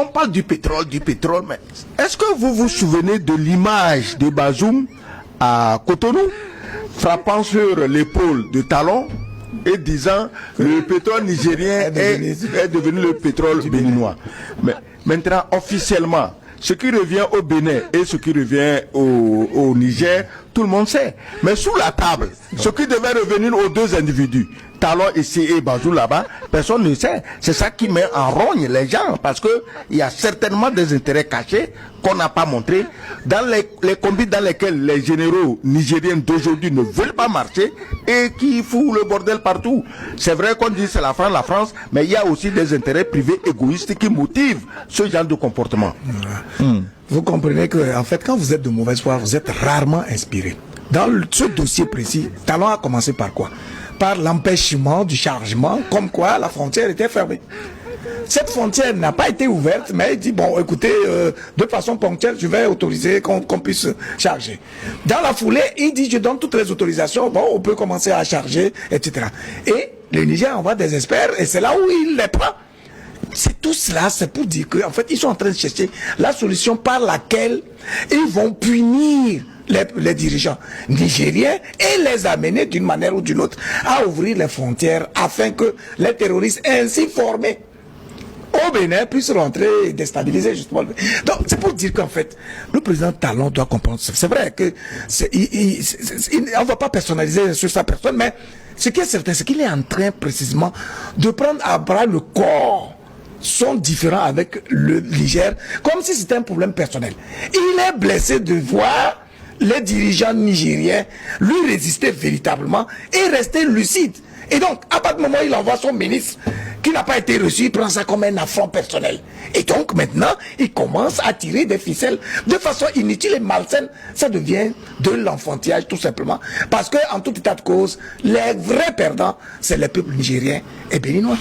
on parle du pétrole, mais est-ce que vous vous souvenez de l'image de Bazoum à Cotonou, frappant sur l'épaule de Talon et disant le pétrole nigérien est devenu le pétrole béninois. Mais maintenant, officiellement, ce qui revient au Bénin et ce qui revient au Niger, tout le monde sait. Mais sous la table, ce qui devait revenir aux deux individus, Talon ici et Bazoum là-bas, personne ne sait. C'est ça qui met en rogne les gens, parce que il y a certainement des intérêts cachés qu'on n'a pas montrés dans les combis dans lesquels les généraux nigériens d'aujourd'hui ne veulent pas marcher et qui foutent le bordel partout. C'est vrai qu'on dit c'est la France, mais il y a aussi des intérêts privés égoïstes qui motivent ce genre de comportement. Vous comprenez que, en fait, quand vous êtes de mauvaise foi, vous êtes rarement inspiré. Dans ce dossier précis, Talon a commencé par quoi? Par l'empêchement du chargement, comme quoi la frontière était fermée. Cette frontière n'a pas été ouverte, mais il dit, bon, écoutez, de façon ponctuelle, je vais autoriser qu'on puisse charger. Dans la foulée, il dit, je donne toutes les autorisations, bon, on peut commencer à charger, etc. Et le Niger envoie des experts, et c'est là où il les prend. C'est tout cela, c'est pour dire qu'en fait, ils sont en train de chercher la solution par laquelle ils vont punir les dirigeants nigériens et les amener d'une manière ou d'une autre à ouvrir les frontières afin que les terroristes ainsi formés au Bénin puissent rentrer et déstabiliser justement. Donc c'est pour dire qu'en fait, le président Talon doit comprendre. C'est vrai que on ne va pas personnaliser sur sa personne, mais ce qui est certain, c'est qu'il est en train précisément de prendre à bras le corps sont différents avec le Niger, comme si c'était un problème personnel. Il est blessé de voir les dirigeants nigériens lui résister véritablement et rester lucide. Et donc, à partir du moment où il envoie son ministre qui n'a pas été reçu, il prend ça comme un affront personnel. Et donc, maintenant, il commence à tirer des ficelles de façon inutile et malsaine. Ça devient de l'enfantillage, tout simplement. Parce que, en tout état de cause, les vrais perdants, c'est les peuples nigériens et béninois.